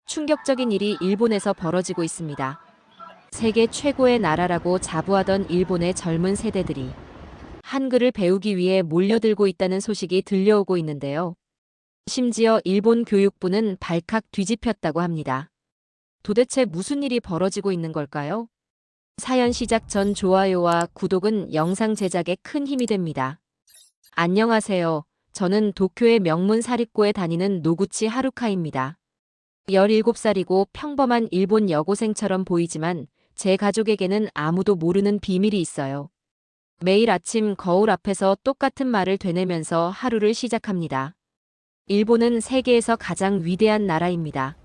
충격적인 일이 일본에서 벌어지고 있습니다. 세계 최고의 나라라고 자부하던 일본의 젊은 세대들이 한글을 배우기 위해 몰려들고 있다는 소식이 들려오고 있는데요. 심지어 일본 교육부는 발칵 뒤집혔다고 합니다. 도대체 무슨 일이 벌어지고 있는 걸까요? 사연 시작 전 좋아요와 구독은 영상 제작에 큰 힘이 됩니다. 안녕하세요. 저는 도쿄의 명문 사립고에 다니는 노구치 하루카입니다. 17살이고 평범한 일본 여고생처럼 보이지만 제 가족에게는 아무도 모르는 비밀이 있어요. 매일 아침 거울 앞에서 똑같은 말을 되뇌면서 하루를 시작합니다. 일본은 세계에서 가장 위대한 나라입니다.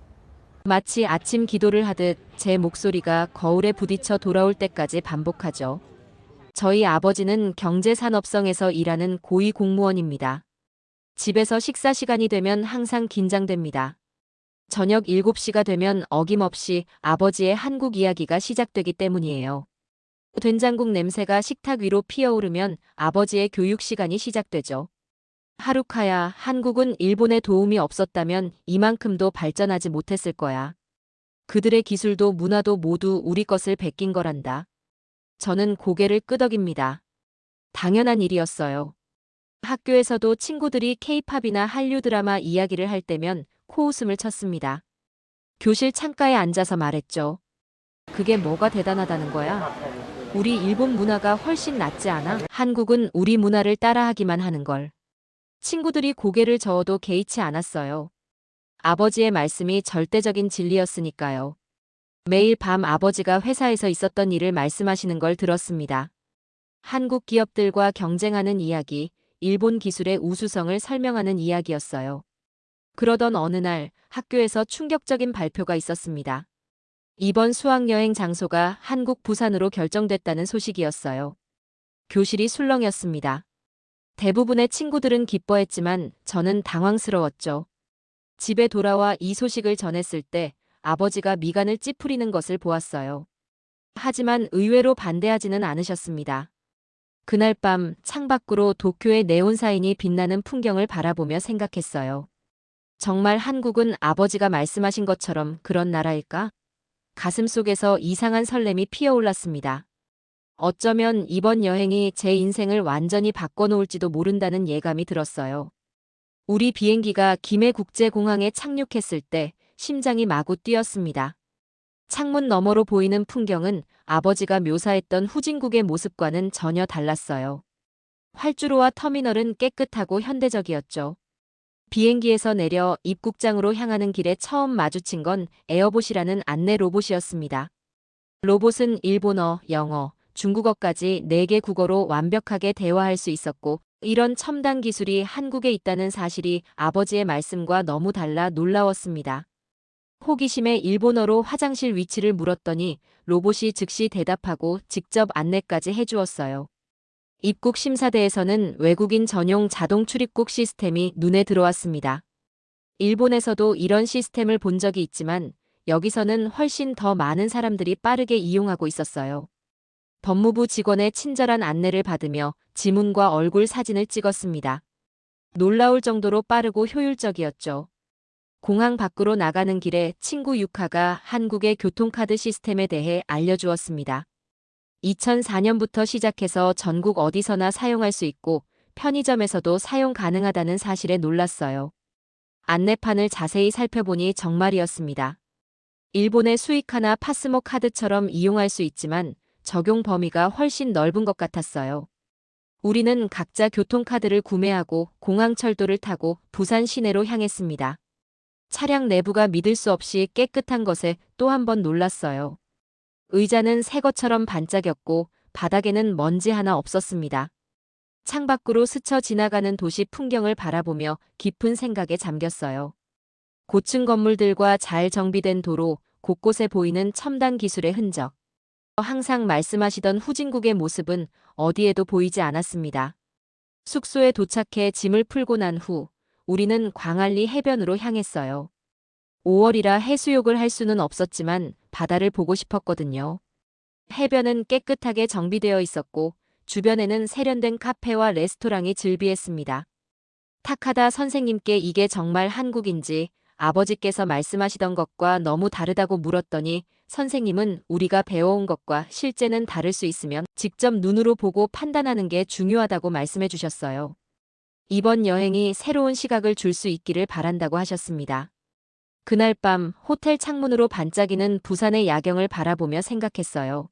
마치 아침 기도를 하듯 제 목소리가 거울에 부딪혀 돌아올 때까지 반복하죠. 저희 아버지는 경제산업성에서 일하는 고위 공무원입니다. 집에서 식사 시간이 되면 항상 긴장됩니다. 저녁 7시가 되면 어김없이 아버지의 한국 이야기가 시작되기 때문이에요. 된장국 냄새가 식탁 위로 피어오르면 아버지의 교육 시간이 시작되죠. 하루카야, 한국은 일본의 도움이 없었다면 이만큼도 발전하지 못했을 거야. 그들의 기술도 문화도 모두 우리 것을 베낀 거란다. 저는 고개를 끄덕입니다. 당연한 일이었어요. 학교에서도 친구들이 케이팝이나 한류 드라마 이야기를 할 때면 코웃음을 쳤습니다. 교실 창가에 앉아서 말했죠. 그게 뭐가 대단하다는 거야? 우리 일본 문화가 훨씬 낫지 않아? 한국은 우리 문화를 따라하기만 하는 걸. 친구들이 고개를 저어도 개의치 않았어요. 아버지의 말씀이 절대적인 진리였으니까요. 매일 밤 아버지가 회사에서 있었던 일을 말씀하시는 걸 들었습니다. 한국 기업들과 경쟁하는 이야기, 일본 기술의 우수성을 설명하는 이야기였어요. 그러던 어느 날 학교에서 충격적인 발표가 있었습니다. 이번 수학여행 장소가 한국 부산으로 결정됐다는 소식이었어요. 교실이 술렁였습니다. 대부분의 친구들은 기뻐했지만 저는 당황스러웠죠. 집에 돌아와 이 소식을 전했을 때 아버지가 미간을 찌푸리는 것을 보았어요. 하지만 의외로 반대하지는 않으셨습니다. 그날 밤 창밖으로 도쿄의 네온사인이 빛나는 풍경을 바라보며 생각했어요. 정말 한국은 아버지가 말씀하신 것처럼 그런 나라일까? 가슴속에서 이상한 설렘이 피어올랐습니다. 어쩌면 이번 여행이 제 인생을 완전히 바꿔놓을지도 모른다는 예감이 들었어요. 우리 비행기가 김해국제공항에 착륙했을 때 심장이 마구 뛰었습니다. 창문 너머로 보이는 풍경은 아버지가 묘사했던 후진국의 모습과는 전혀 달랐어요. 활주로와 터미널은 깨끗하고 현대적이었죠. 비행기에서 내려 입국장으로 향하는 길에 처음 마주친 건 에어봇이라는 안내 로봇이었습니다. 로봇은 일본어, 영어, 중국어까지 4개 국어로 완벽하게 대화할 수 있었고, 이런 첨단 기술이 한국에 있다는 사실이 아버지의 말씀과 너무 달라 놀라웠습니다. 호기심에 일본어로 화장실 위치를 물었더니 로봇이 즉시 대답하고 직접 안내까지 해주었어요. 입국 심사대에서는 외국인 전용 자동 출입국 시스템이 눈에 들어왔습니다. 일본에서도 이런 시스템을 본 적이 있지만 여기서는 훨씬 더 많은 사람들이 빠르게 이용하고 있었어요. 법무부 직원의 친절한 안내를 받으며 지문과 얼굴 사진을 찍었습니다. 놀라울 정도로 빠르고 효율적이었죠. 공항 밖으로 나가는 길에 친구 유카가 한국의 교통카드 시스템에 대해 알려주었습니다. 2004년부터 시작해서 전국 어디서나 사용할 수 있고 편의점에서도 사용 가능하다는 사실에 놀랐어요. 안내판을 자세히 살펴보니 정말이었습니다. 일본의 수이카나 파스모 카드처럼 이용할 수 있지만 적용 범위가 훨씬 넓은 것 같았어요. 우리는 각자 교통카드를 구매하고 공항철도를 타고 부산 시내로 향했습니다. 차량 내부가 믿을 수 없이 깨끗한 것에 또 한 번 놀랐어요. 의자는 새 것처럼 반짝였고 바닥에는 먼지 하나 없었습니다. 창밖으로 스쳐 지나가는 도시 풍경을 바라보며 깊은 생각에 잠겼어요. 고층 건물들과 잘 정비된 도로, 곳곳에 보이는 첨단 기술의 흔적. 항상 말씀하시던 후진국의 모습은 어디에도 보이지 않았습니다. 숙소에 도착해 짐을 풀고 난 후 우리는 광안리 해변으로 향했어요. 5월이라 해수욕을 할 수는 없었지만 바다를 보고 싶었거든요. 해변은 깨끗하게 정비되어 있었고 주변에는 세련된 카페와 레스토랑이 즐비했습니다. 타카다 선생님께 이게 정말 한국인지 아버지께서 말씀하시던 것과 너무 다르다고 물었더니 선생님은 우리가 배워온 것과 실제는 다를 수 있으면 직접 눈으로 보고 판단하는 게 중요하다고 말씀해 주셨어요. 이번 여행이 새로운 시각을 줄 수 있기를 바란다고 하셨습니다. 그날 밤 호텔 창문으로 반짝이는 부산의 야경을 바라보며 생각했어요.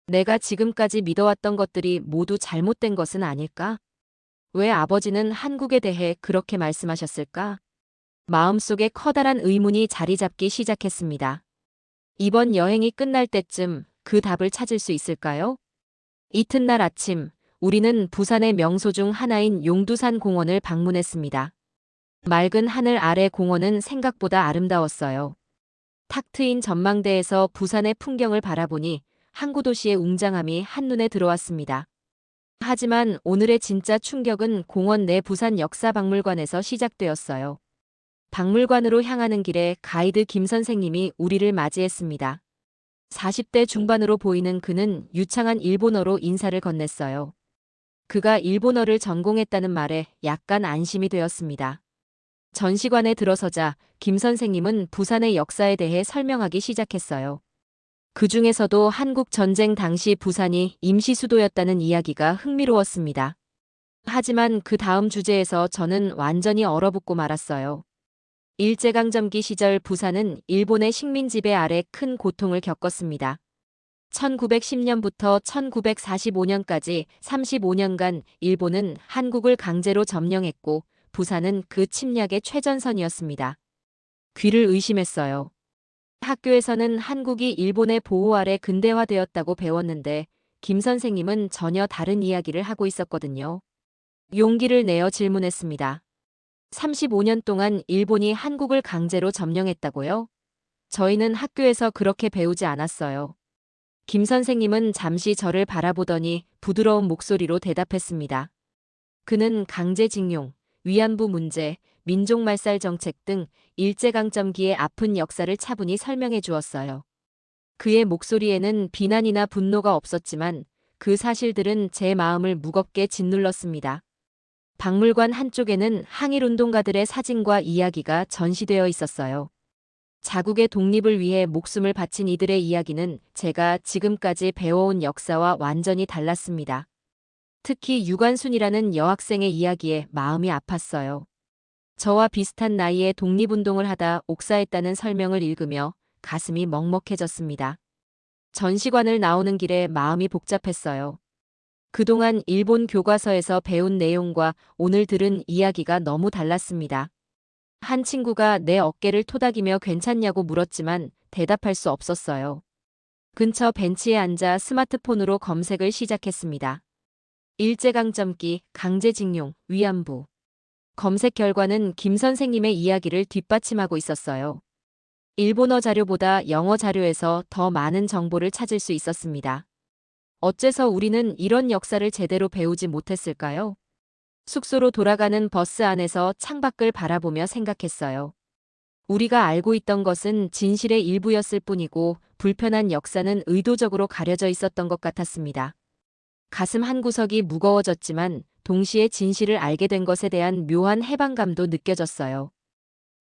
내가 지금까지 믿어왔던 것들이 모두 잘못된 것은 아닐까? 왜 아버지는 한국에 대해 그렇게 말씀하셨을까? 마음속에 커다란 의문이 자리 잡기 시작했습니다. 이번 여행이 끝날 때쯤 그 답을 찾을 수 있을까요? 이튿날 아침, 우리는 부산의 명소 중 하나인 용두산 공원을 방문했습니다. 맑은 하늘 아래 공원은 생각보다 아름다웠어요. 탁 트인 전망대에서 부산의 풍경을 바라보니 항구 도시의 웅장함이 한눈에 들어왔습니다. 하지만 오늘의 진짜 충격은 공원 내 부산 역사박물관에서 시작되었어요. 박물관으로 향하는 길에 가이드 김 선생님이 우리를 맞이했습니다. 40대 중반으로 보이는 그는 유창한 일본어로 인사를 건넸어요. 그가 일본어를 전공했다는 말에 약간 안심이 되었습니다. 전시관에 들어서자 김 선생님은 부산의 역사에 대해 설명하기 시작했어요. 그 중에서도 한국 전쟁 당시 부산이 임시 수도였다는 이야기가 흥미로웠습니다. 하지만 그 다음 주제에서 저는 완전히 얼어붙고 말았어요. 일제강점기 시절 부산은 일본의 식민 지배 아래 큰 고통을 겪었습니다. 1910년부터 1945년까지 35년간 일본은 한국을 강제로 점령했고 부산은 그 침략의 최전선이었습니다. 귀를 의심했어요. 학교에서는 한국이 일본의 보호 아래 근대화되었다고 배웠는데 김 선생님은 전혀 다른 이야기를 하고 있었거든요. 용기를 내어 질문했습니다. 35년 동안 일본이 한국을 강제로 점령했다고요? 저희는 학교에서 그렇게 배우지 않았어요. 김 선생님은 잠시 저를 바라보더니 부드러운 목소리로 대답했습니다. 그는 강제징용, 위안부 문제, 민족말살 정책 등 일제강점기의 아픈 역사를 차분히 설명해 주었어요. 그의 목소리에는 비난이나 분노가 없었지만 그 사실들은 제 마음을 무겁게 짓눌렀습니다. 박물관 한쪽에는 항일운동가들의 사진과 이야기가 전시되어 있었어요. 자국의 독립을 위해 목숨을 바친 이들의 이야기는 제가 지금까지 배워온 역사와 완전히 달랐습니다. 특히 유관순이라는 여학생의 이야기에 마음이 아팠어요. 저와 비슷한 나이에 독립운동을 하다 옥사했다는 설명을 읽으며 가슴이 먹먹해졌습니다. 전시관을 나오는 길에 마음이 복잡했어요. 그동안 일본 교과서에서 배운 내용과 오늘 들은 이야기가 너무 달랐습니다. 한 친구가 내 어깨를 토닥이며 괜찮냐고 물었지만 대답할 수 없었어요. 근처 벤치에 앉아 스마트폰으로 검색을 시작했습니다. 일제강점기, 강제징용, 위안부. 검색 결과는 김 선생님의 이야기를 뒷받침하고 있었어요. 일본어 자료보다 영어 자료에서 더 많은 정보를 찾을 수 있었습니다. 어째서 우리는 이런 역사를 제대로 배우지 못했을까요? 숙소로 돌아가는 버스 안에서 창밖을 바라보며 생각했어요. 우리가 알고 있던 것은 진실의 일부였을 뿐이고 불편한 역사는 의도적으로 가려져 있었던 것 같았습니다. 가슴 한구석이 무거워졌지만 동시에 진실을 알게 된 것에 대한 묘한 해방감도 느껴졌어요.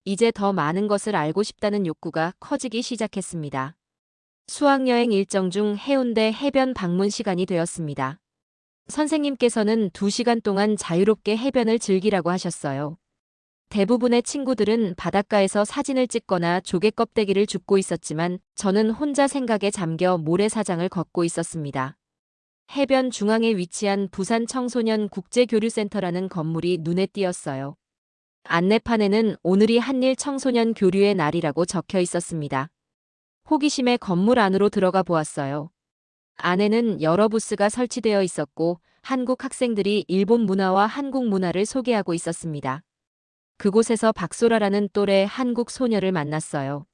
이제 더 많은 것을 알고 싶다는 욕구가 커지기 시작했습니다. 수학여행 일정 중 해운대 해변 방문 시간이 되었습니다. 선생님께서는 2시간 동안 자유롭게 해변을 즐기라고 하셨어요. 대부분의 친구들은 바닷가에서 사진을 찍거나 조개 껍데기를 줍고 있었지만 저는 혼자 생각에 잠겨 모래사장을 걷고 있었습니다. 해변 중앙에 위치한 부산 청소년 국제교류센터라는 건물이 눈에 띄었어요. 안내판에는 오늘이 한일 청소년 교류의 날이라고 적혀 있었습니다. 호기심에 건물 안으로 들어가 보았어요. 안에는 여러 부스가 설치되어 있었고 한국 학생들이 일본 문화와 한국 문화를 소개하고 있었습니다. 그곳에서 박소라라는 또래 한국 소녀를 만났어요.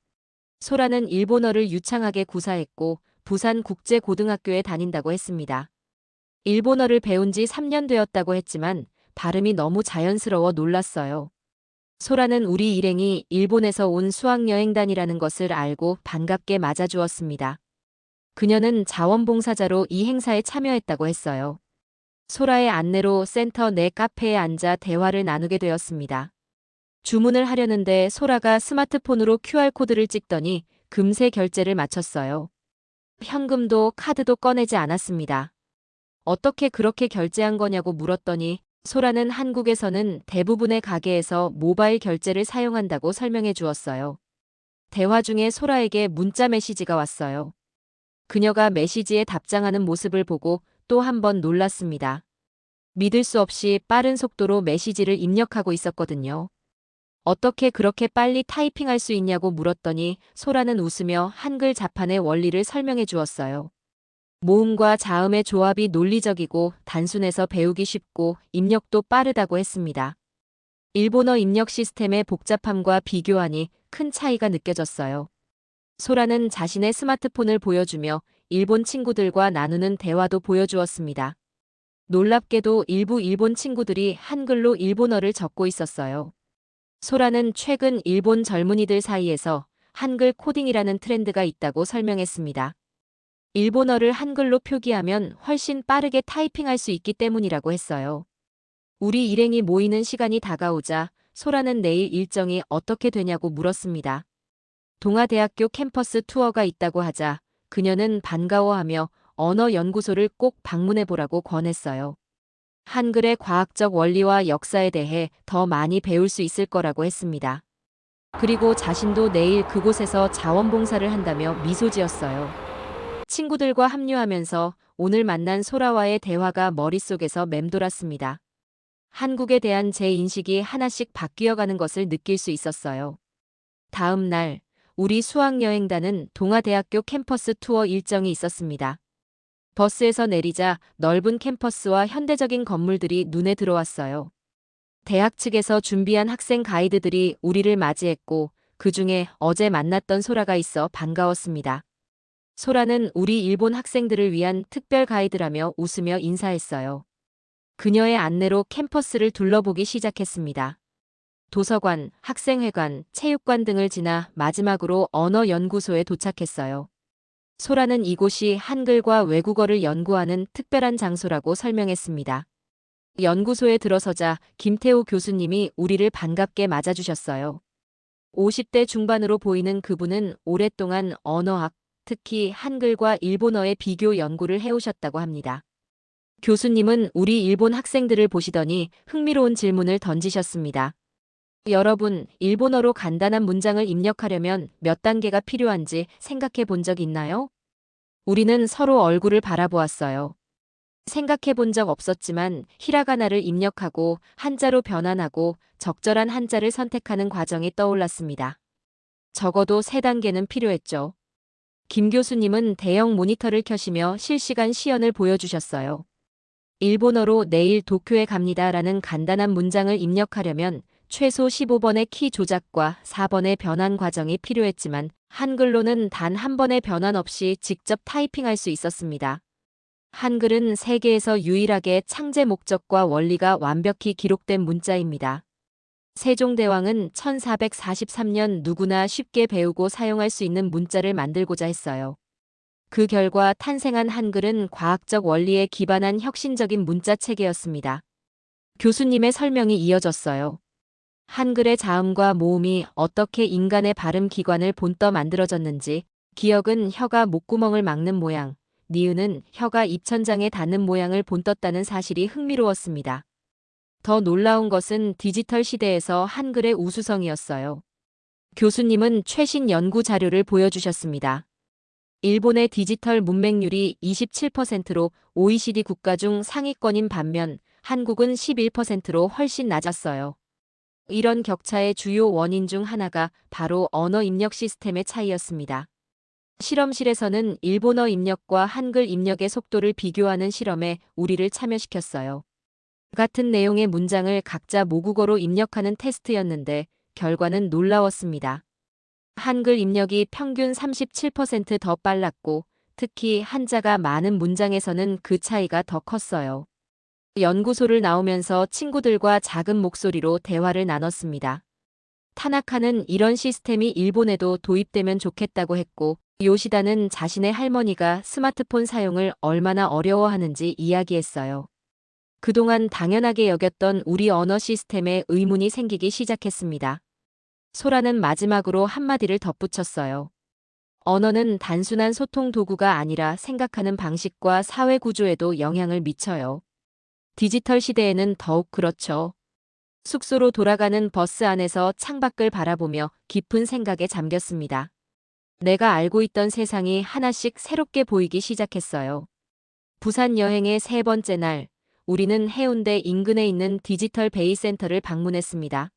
소라는 일본어를 유창하게 구사했고 부산 국제고등학교에 다닌다고 했습니다. 일본어를 배운 지 3년 되었다고 했지만 발음이 너무 자연스러워 놀랐어요. 소라는 우리 일행이 일본에서 온 수학여행단이라는 것을 알고 반갑게 맞아주었습니다. 그녀는 자원봉사자로 이 행사에 참여했다고 했어요. 소라의 안내로 센터 내 카페에 앉아 대화를 나누게 되었습니다. 주문을 하려는데 소라가 스마트폰으로 QR코드를 찍더니 금세 결제를 마쳤어요. 현금도 카드도 꺼내지 않았습니다. 어떻게 그렇게 결제한 거냐고 물었더니 소라는 한국에서는 대부분의 가게에서 모바일 결제를 사용한다고 설명해 주었어요. 대화 중에 소라에게 문자 메시지가 왔어요. 그녀가 메시지에 답장하는 모습을 보고 또 한 번 놀랐습니다. 믿을 수 없이 빠른 속도로 메시지를 입력하고 있었거든요. 어떻게 그렇게 빨리 타이핑할 수 있냐고 물었더니 소라는 웃으며 한글 자판의 원리를 설명해 주었어요. 모음과 자음의 조합이 논리적이고 단순해서 배우기 쉽고 입력도 빠르다고 했습니다. 일본어 입력 시스템의 복잡함과 비교하니 큰 차이가 느껴졌어요. 소라는 자신의 스마트폰을 보여주며 일본 친구들과 나누는 대화도 보여주었습니다. 놀랍게도 일부 일본 친구들이 한글로 일본어를 적고 있었어요. 소라는 최근 일본 젊은이들 사이에서 한글 코딩이라는 트렌드가 있다고 설명했습니다. 일본어를 한글로 표기하면 훨씬 빠르게 타이핑할 수 있기 때문이라고 했어요. 우리 일행이 모이는 시간이 다가오자 소라는 내일 일정이 어떻게 되냐고 물었습니다. 동아대학교 캠퍼스 투어가 있다고 하자 그녀는 반가워하며 언어연구소를 꼭 방문해보라고 권했어요. 한글의 과학적 원리와 역사에 대해 더 많이 배울 수 있을 거라고 했습니다. 그리고 자신도 내일 그곳에서 자원봉사를 한다며 미소 지었어요. 친구들과 합류하면서 오늘 만난 소라와의 대화가 머릿속에서 맴돌았습니다. 한국에 대한 제 인식이 하나씩 바뀌어가는 것을 느낄 수 있었어요. 다음 날, 우리 수학여행단은 동아대학교 캠퍼스 투어 일정이 있었습니다. 버스에서 내리자 넓은 캠퍼스와 현대적인 건물들이 눈에 들어왔어요. 대학 측에서 준비한 학생 가이드들이 우리를 맞이했고 그 중에 어제 만났던 소라가 있어 반가웠습니다. 소라는 우리 일본 학생들을 위한 특별 가이드라며 웃으며 인사했어요. 그녀의 안내로 캠퍼스를 둘러보기 시작했습니다. 도서관, 학생회관, 체육관 등을 지나 마지막으로 언어연구소에 도착했어요. 소라는 이곳이 한글과 외국어를 연구하는 특별한 장소라고 설명했습니다. 연구소에 들어서자 김태호 교수님이 우리를 반갑게 맞아주셨어요. 50대 중반으로 보이는 그분은 오랫동안 언어학, 특히 한글과 일본어의 비교 연구를 해오셨다고 합니다. 교수님은 우리 일본 학생들을 보시더니 흥미로운 질문을 던지셨습니다. 여러분, 일본어로 간단한 문장을 입력하려면 몇 단계가 필요한지 생각해 본 적 있나요? 우리는 서로 얼굴을 바라보았어요. 생각해 본 적 없었지만 히라가나를 입력하고 한자로 변환하고 적절한 한자를 선택하는 과정이 떠올랐습니다. 적어도 3단계는 필요했죠. 김 교수님은 대형 모니터를 켜시며 실시간 시연을 보여주셨어요. 일본어로 내일 도쿄에 갑니다라는 간단한 문장을 입력하려면 최소 15번의 키 조작과 4번의 변환 과정이 필요했지만 한글로는 단 한 번의 변환 없이 직접 타이핑할 수 있었습니다. 한글은 세계에서 유일하게 창제 목적과 원리가 완벽히 기록된 문자입니다. 세종대왕은 1443년 누구나 쉽게 배우고 사용할 수 있는 문자를 만들고자 했어요. 그 결과 탄생한 한글은 과학적 원리에 기반한 혁신적인 문자 체계였습니다. 교수님의 설명이 이어졌어요. 한글의 자음과 모음이 어떻게 인간의 발음 기관을 본떠 만들어졌는지, 기역은 혀가 목구멍을 막는 모양, 니은은 혀가 입천장에 닿는 모양을 본떴다는 사실이 흥미로웠습니다. 더 놀라운 것은 디지털 시대에서 한글의 우수성이었어요. 교수님은 최신 연구 자료를 보여주셨습니다. 일본의 디지털 문맹률이 27%로 OECD 국가 중 상위권인 반면 한국은 11%로 훨씬 낮았어요. 이런 격차의 주요 원인 중 하나가 바로 언어 입력 시스템의 차이였습니다. 실험실에서는 일본어 입력과 한글 입력의 속도를 비교하는 실험에 우리를 참여시켰어요. 같은 내용의 문장을 각자 모국어로 입력하는 테스트였는데 결과는 놀라웠습니다. 한글 입력이 평균 37% 더 빨랐고 특히 한자가 많은 문장에서는 그 차이가 더 컸어요. 연구소를 나오면서 친구들과 작은 목소리로 대화를 나눴습니다. 타나카는 이런 시스템이 일본에도 도입되면 좋겠다고 했고 요시다는 자신의 할머니가 스마트폰 사용을 얼마나 어려워하는지 이야기했어요. 그동안 당연하게 여겼던 우리 언어 시스템에 의문이 생기기 시작했습니다. 소라는 마지막으로 한마디를 덧붙였어요. 언어는 단순한 소통 도구가 아니라 생각하는 방식과 사회 구조에도 영향을 미쳐요. 디지털 시대에는 더욱 그렇죠. 숙소로 돌아가는 버스 안에서 창밖을 바라보며 깊은 생각에 잠겼습니다. 내가 알고 있던 세상이 하나씩 새롭게 보이기 시작했어요. 부산 여행의 세 번째 날, 우리는 해운대 인근에 있는 디지털 베이 센터를 방문했습니다.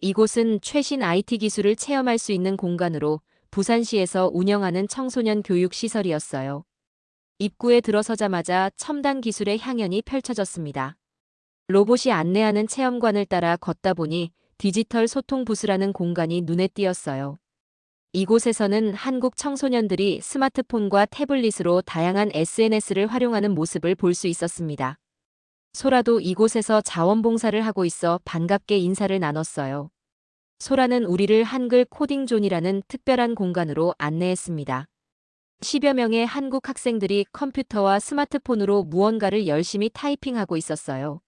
이곳은 최신 IT 기술을 체험할 수 있는 공간으로 부산시에서 운영하는 청소년 교육 시설이었어요. 입구에 들어서자마자 첨단 기술의 향연이 펼쳐졌습니다. 로봇이 안내하는 체험관을 따라 걷다 보니 디지털 소통 부스라는 공간이 눈에 띄었어요. 이곳에서는 한국 청소년들이 스마트폰과 태블릿으로 다양한 SNS를 활용하는 모습을 볼 수 있었습니다. 소라도 이곳에서 자원봉사를 하고 있어 반갑게 인사를 나눴어요. 소라는 우리를 한글 코딩존이라는 특별한 공간으로 안내했습니다. 10여 명의 한국 학생들이 컴퓨터와 스마트폰으로 무언가를 열심히 타이핑하고 있었어요.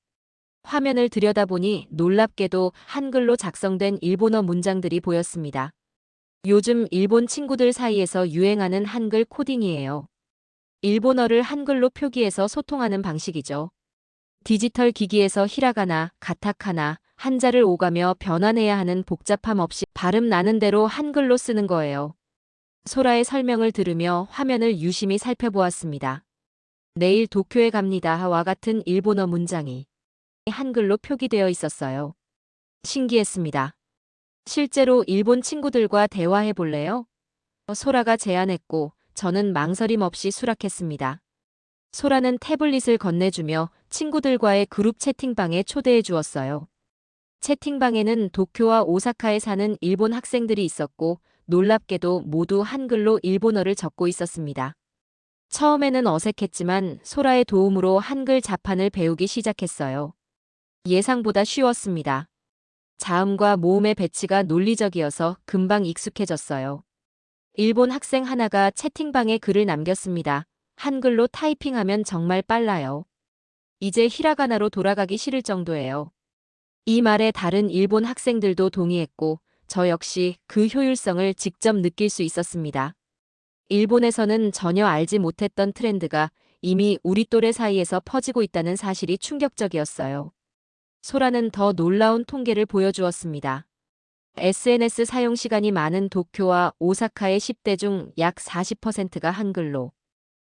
화면을 들여다보니 놀랍게도 한글로 작성된 일본어 문장들이 보였습니다. 요즘 일본 친구들 사이에서 유행하는 한글 코딩이에요. 일본어를 한글로 표기해서 소통하는 방식이죠. 디지털 기기에서 히라가나, 가타카나, 한자를 오가며 변환해야 하는 복잡함 없이 발음 나는 대로 한글로 쓰는 거예요. 소라의 설명을 들으며 화면을 유심히 살펴보았습니다. 내일 도쿄에 갑니다와 같은 일본어 문장이 한글로 표기되어 있었어요. 신기했습니다. 실제로 일본 친구들과 대화해 볼래요? 소라가 제안했고 저는 망설임 없이 수락했습니다. 소라는 태블릿을 건네주며 친구들과의 그룹 채팅방에 초대해 주었어요. 채팅방에는 도쿄와 오사카에 사는 일본 학생들이 있었고 놀랍게도 모두 한글로 일본어를 적고 있었습니다. 처음에는 어색했지만 소라의 도움으로 한글 자판을 배우기 시작했어요. 예상보다 쉬웠습니다. 자음과 모음의 배치가 논리적이어서 금방 익숙해졌어요. 일본 학생 하나가 채팅방에 글을 남겼습니다. 한글로 타이핑하면 정말 빨라요. 이제 히라가나로 돌아가기 싫을 정도예요. 이 말에 다른 일본 학생들도 동의했고 저 역시 그 효율성을 직접 느낄 수 있었습니다. 일본에서는 전혀 알지 못했던 트렌드가 이미 우리 또래 사이에서 퍼지고 있다는 사실이 충격적이었어요. 소라는 더 놀라운 통계를 보여주었습니다. SNS 사용 시간이 많은 도쿄와 오사카의 10대 중 약 40%가 한글로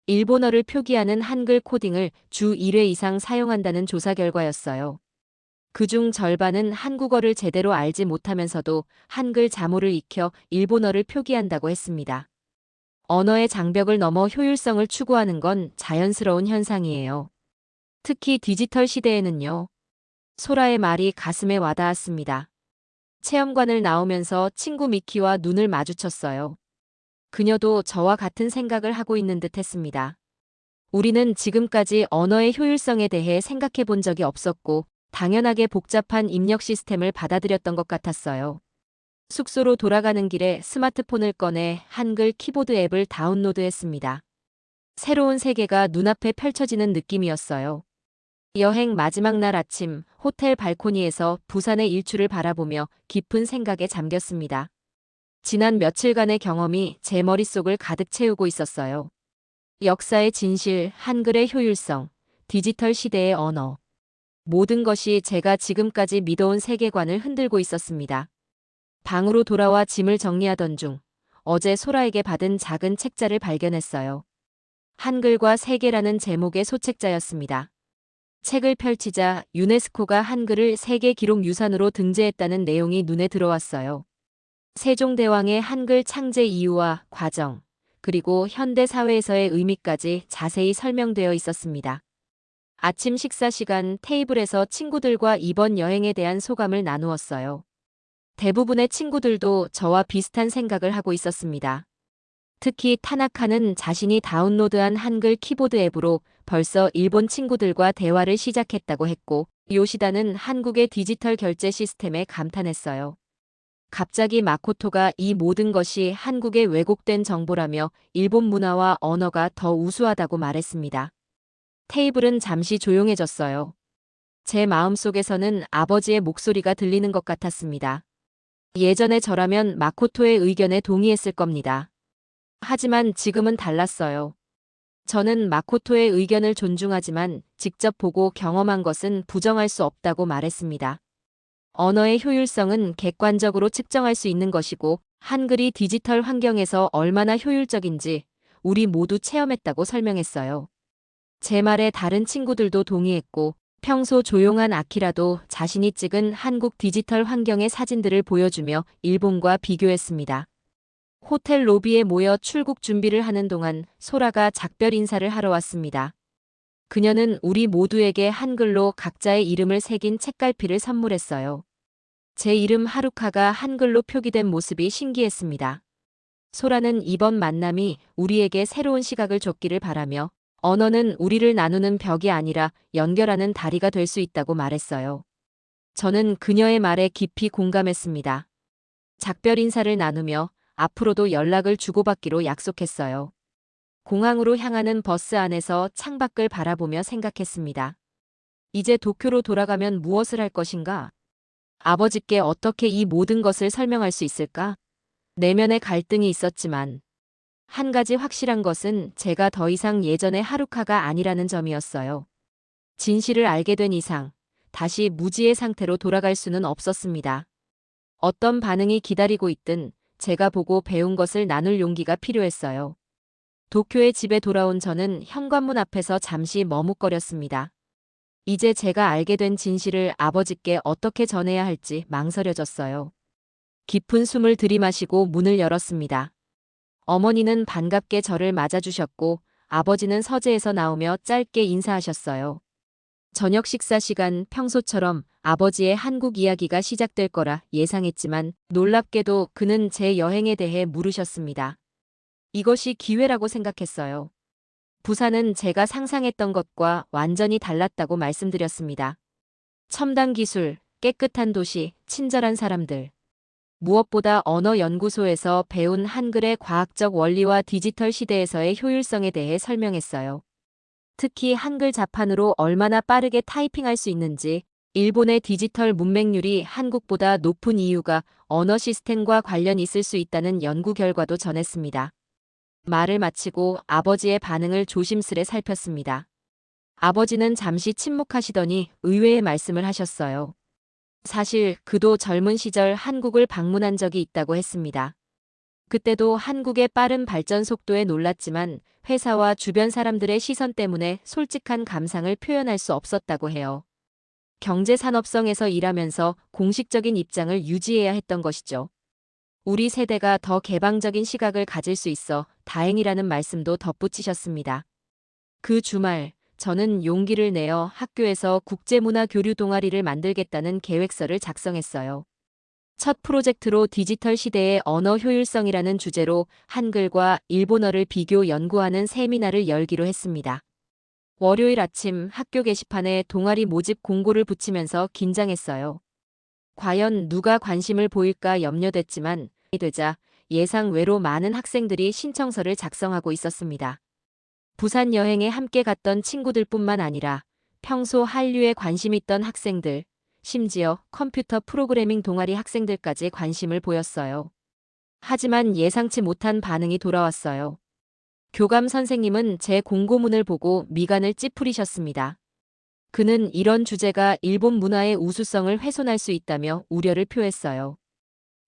일본어를 표기하는 한글 코딩을 주 1회 이상 사용한다는 조사 결과였어요. 그중 절반은 한국어를 제대로 알지 못하면서도 한글 자모를 익혀 일본어를 표기한다고 했습니다. 언어의 장벽을 넘어 효율성을 추구하는 건 자연스러운 현상이에요. 특히 디지털 시대에는요. 소라의 말이 가슴에 와닿았습니다. 체험관을 나오면서 친구 미키와 눈을 마주쳤어요. 그녀도 저와 같은 생각을 하고 있는 듯 했습니다. 우리는 지금까지 언어의 효율성에 대해 생각해 본 적이 없었고 당연하게 복잡한 입력 시스템을 받아들였던 것 같았어요. 숙소로 돌아가는 길에 스마트폰을 꺼내 한글 키보드 앱을 다운로드했습니다. 새로운 세계가 눈앞에 펼쳐지는 느낌이었어요. 여행 마지막 날 아침 호텔 발코니에서 부산의 일출을 바라보며 깊은 생각에 잠겼습니다. 지난 며칠간의 경험이 제 머릿속을 가득 채우고 있었어요. 역사의 진실, 한글의 효율성, 디지털 시대의 언어. 모든 것이 제가 지금까지 믿어온 세계관을 흔들고 있었습니다. 방으로 돌아와 짐을 정리하던 중 어제 소라에게 받은 작은 책자를 발견했어요. 한글과 세계라는 제목의 소책자였습니다. 책을 펼치자 유네스코가 한글을 세계 기록 유산으로 등재했다는 내용이 눈에 들어왔어요. 세종대왕의 한글 창제 이유와 과정, 그리고 현대 사회에서의 의미까지 자세히 설명되어 있었습니다. 아침 식사 시간 테이블에서 친구들과 이번 여행에 대한 소감을 나누었어요. 대부분의 친구들도 저와 비슷한 생각을 하고 있었습니다. 특히 타나카는 자신이 다운로드한 한글 키보드 앱으로 벌써 일본 친구들과 대화를 시작했다고 했고, 요시다는 한국의 디지털 결제 시스템에 감탄했어요. 갑자기 마코토가 이 모든 것이 한국의 왜곡된 정보라며 일본 문화와 언어가 더 우수하다고 말했습니다. 테이블은 잠시 조용해졌어요. 제 마음속에서는 아버지의 목소리가 들리는 것 같았습니다. 예전에 저라면 마코토의 의견에 동의했을 겁니다. 하지만 지금은 달랐어요. 저는 마코토의 의견을 존중하지만 직접 보고 경험한 것은 부정할 수 없다고 말했습니다. 언어의 효율성은 객관적으로 측정할 수 있는 것이고 한글이 디지털 환경에서 얼마나 효율적인지 우리 모두 체험했다고 설명했어요. 제 말에 다른 친구들도 동의했고 평소 조용한 아키라도 자신이 찍은 한국 디지털 환경의 사진들을 보여주며 일본과 비교했습니다. 호텔 로비에 모여 출국 준비를 하는 동안 소라가 작별 인사를 하러 왔습니다. 그녀는 우리 모두에게 한글로 각자의 이름을 새긴 책갈피를 선물했어요. 제 이름 하루카가 한글로 표기된 모습이 신기했습니다. 소라는 이번 만남이 우리에게 새로운 시각을 줬기를 바라며 언어는 우리를 나누는 벽이 아니라 연결하는 다리가 될 수 있다고 말했어요. 저는 그녀의 말에 깊이 공감했습니다. 작별 인사를 나누며 앞으로도 연락을 주고받기로 약속했어요. 공항으로 향하는 버스 안에서 창밖을 바라보며 생각했습니다. 이제 도쿄로 돌아가면 무엇을 할 것인가? 아버지께 어떻게 이 모든 것을 설명할 수 있을까? 내면의 갈등이 있었지만 한 가지 확실한 것은 제가 더 이상 예전의 하루카가 아니라는 점이었어요. 진실을 알게 된 이상 다시 무지의 상태로 돌아갈 수는 없었습니다. 어떤 반응이 기다리고 있든 제가 보고 배운 것을 나눌 용기가 필요했어요. 도쿄의 집에 돌아온 저는 현관문 앞에서 잠시 머뭇거렸습니다. 이제 제가 알게 된 진실을 아버지께 어떻게 전해야 할지 망설여졌어요. 깊은 숨을 들이마시고 문을 열었습니다. 어머니는 반갑게 저를 맞아주셨고 아버지는 서재에서 나오며 짧게 인사하셨어요. 저녁 식사 시간 평소처럼 아버지의 한국 이야기가 시작될 거라 예상했지만 놀랍게도 그는 제 여행에 대해 물으셨습니다. 이것이 기회라고 생각했어요. 부산은 제가 상상했던 것과 완전히 달랐다고 말씀드렸습니다. 첨단 기술, 깨끗한 도시, 친절한 사람들. 무엇보다 언어연구소에서 배운 한글의 과학적 원리와 디지털 시대에서의 효율성에 대해 설명했어요. 특히 한글 자판으로 얼마나 빠르게 타이핑할 수 있는지, 일본의 디지털 문맹률이 한국보다 높은 이유가 언어 시스템과 관련 있을 수 있다는 연구 결과도 전했습니다. 말을 마치고 아버지의 반응을 조심스레 살폈습니다. 아버지는 잠시 침묵하시더니 의외의 말씀을 하셨어요. 사실 그도 젊은 시절 한국을 방문한 적이 있다고 했습니다. 그때도 한국의 빠른 발전 속도에 놀랐지만 회사와 주변 사람들의 시선 때문에 솔직한 감상을 표현할 수 없었다고 해요. 경제산업성에서 일하면서 공식적인 입장을 유지해야 했던 것이죠. 우리 세대가 더 개방적인 시각을 가질 수 있어 다행이라는 말씀도 덧붙이셨습니다. 그 주말, 저는 용기를 내어 학교에서 국제문화 교류 동아리를 만들겠다는 계획서를 작성했어요. 첫 프로젝트로 디지털 시대의 언어 효율성이라는 주제로 한글과 일본어를 비교 연구하는 세미나를 열기로 했습니다. 월요일 아침 학교 게시판에 동아리 모집 공고를 붙이면서 긴장했어요. 과연 누가 관심을 보일까 염려됐지만 되자 예상 외로 많은 학생들이 신청서를 작성하고 있었습니다. 부산 여행에 함께 갔던 친구들뿐만 아니라 평소 한류에 관심 있던 학생들, 심지어 컴퓨터 프로그래밍 동아리 학생들까지 관심을 보였어요. 하지만 예상치 못한 반응이 돌아왔어요. 교감 선생님은 제 공고문을 보고 미간을 찌푸리셨습니다. 그는 이런 주제가 일본 문화의 우수성을 훼손할 수 있다며 우려를 표했어요.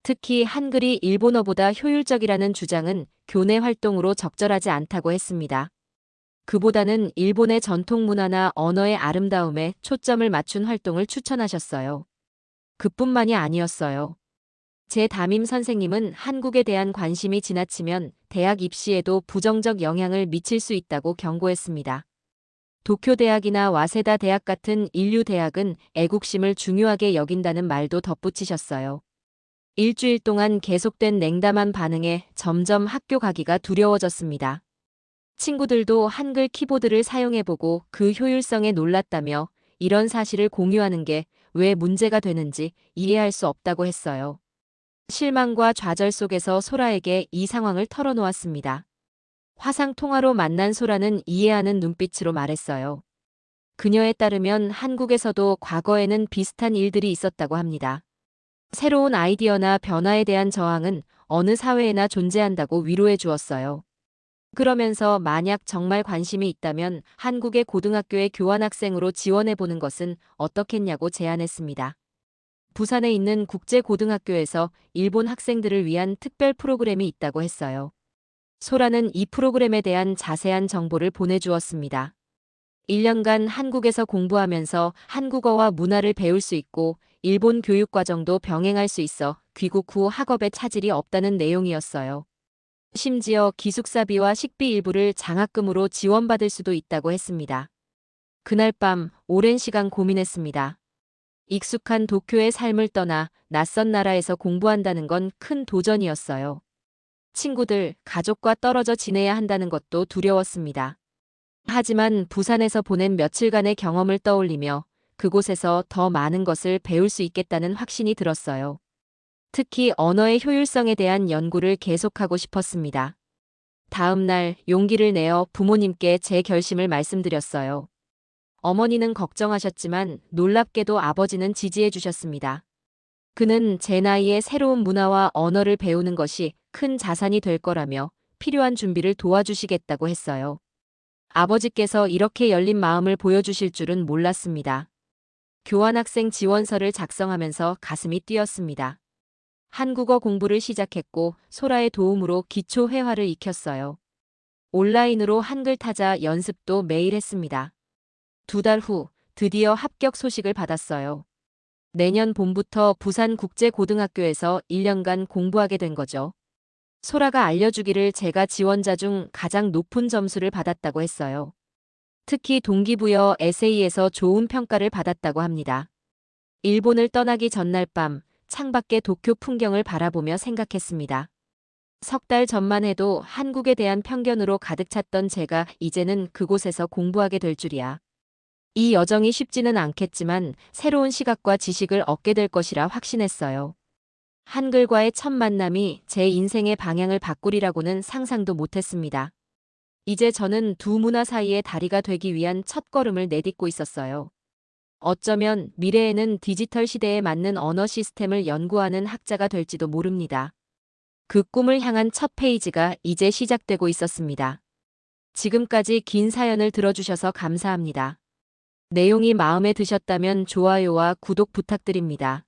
특히 한글이 일본어보다 효율적이라는 주장은 교내 활동으로 적절하지 않다고 했습니다. 그보다는 일본의 전통 문화나 언어의 아름다움에 초점을 맞춘 활동을 추천하셨어요. 그뿐만이 아니었어요. 제 담임 선생님은 한국에 대한 관심이 지나치면 대학 입시에도 부정적 영향을 미칠 수 있다고 경고했습니다. 도쿄대학이나 와세다 대학 같은 인류 대학은 애국심을 중요하게 여긴다는 말도 덧붙이셨어요. 일주일 동안 계속된 냉담한 반응에 점점 학교 가기가 두려워졌습니다. 친구들도 한글 키보드를 사용해보고 그 효율성에 놀랐다며 이런 사실을 공유하는 게 왜 문제가 되는지 이해할 수 없다고 했어요. 실망과 좌절 속에서 소라에게 이 상황을 털어놓았습니다. 화상 통화로 만난 소라는 이해하는 눈빛으로 말했어요. 그녀에 따르면 한국에서도 과거에는 비슷한 일들이 있었다고 합니다. 새로운 아이디어나 변화에 대한 저항은 어느 사회에나 존재한다고 위로해 주었어요. 그러면서 만약 정말 관심이 있다면 한국의 고등학교에 교환학생으로 지원해 보는 것은 어떻겠냐고 제안했습니다. 부산에 있는 국제고등학교에서 일본 학생들을 위한 특별 프로그램이 있다고 했어요. 소라는 이 프로그램에 대한 자세한 정보를 보내주었습니다. 1년간 한국에서 공부하면서 한국어와 문화를 배울 수 있고 일본 교육 과정도 병행할 수 있어 귀국 후 학업에 차질이 없다는 내용이었어요. 심지어 기숙사비와 식비 일부를 장학금으로 지원받을 수도 있다고 했습니다. 그날 밤 오랜 시간 고민했습니다. 익숙한 도쿄의 삶을 떠나 낯선 나라에서 공부한다는 건 큰 도전이었어요. 친구들, 가족과 떨어져 지내야 한다는 것도 두려웠습니다. 하지만 부산에서 보낸 며칠간의 경험을 떠올리며 그곳에서 더 많은 것을 배울 수 있겠다는 확신이 들었어요. 특히 언어의 효율성에 대한 연구를 계속하고 싶었습니다. 다음 날 용기를 내어 부모님께 제 결심을 말씀드렸어요. 어머니는 걱정하셨지만 놀랍게도 아버지는 지지해 주셨습니다. 그는 제 나이에 새로운 문화와 언어를 배우는 것이 큰 자산이 될 거라며 필요한 준비를 도와주시겠다고 했어요. 아버지께서 이렇게 열린 마음을 보여주실 줄은 몰랐습니다. 교환학생 지원서를 작성하면서 가슴이 뛰었습니다. 한국어 공부를 시작했고 소라의 도움으로 기초 회화를 익혔어요. 온라인으로 한글 타자 연습도 매일 했습니다. 2달 후 드디어 합격 소식을 받았어요. 내년 봄부터 부산국제고등학교에서 1년간 공부하게 된 거죠. 소라가 알려주기를 제가 지원자 중 가장 높은 점수를 받았다고 했어요. 특히 동기부여 에세이에서 좋은 평가를 받았다고 합니다. 일본을 떠나기 전날 밤 창밖의 도쿄 풍경을 바라보며 생각했습니다. 3달 전만 해도 한국에 대한 편견으로 가득 찼던 제가 이제는 그곳에서 공부하게 될 줄이야. 이 여정이 쉽지는 않겠지만 새로운 시각과 지식을 얻게 될 것이라 확신했어요. 한글과의 첫 만남이 제 인생의 방향을 바꾸리라고는 상상도 못했습니다. 이제 저는 두 문화 사이의 다리가 되기 위한 첫걸음을 내딛고 있었어요. 어쩌면 미래에는 디지털 시대에 맞는 언어 시스템을 연구하는 학자가 될지도 모릅니다. 그 꿈을 향한 첫 페이지가 이제 시작되고 있었습니다. 지금까지 긴 사연을 들어주셔서 감사합니다. 내용이 마음에 드셨다면 좋아요와 구독 부탁드립니다.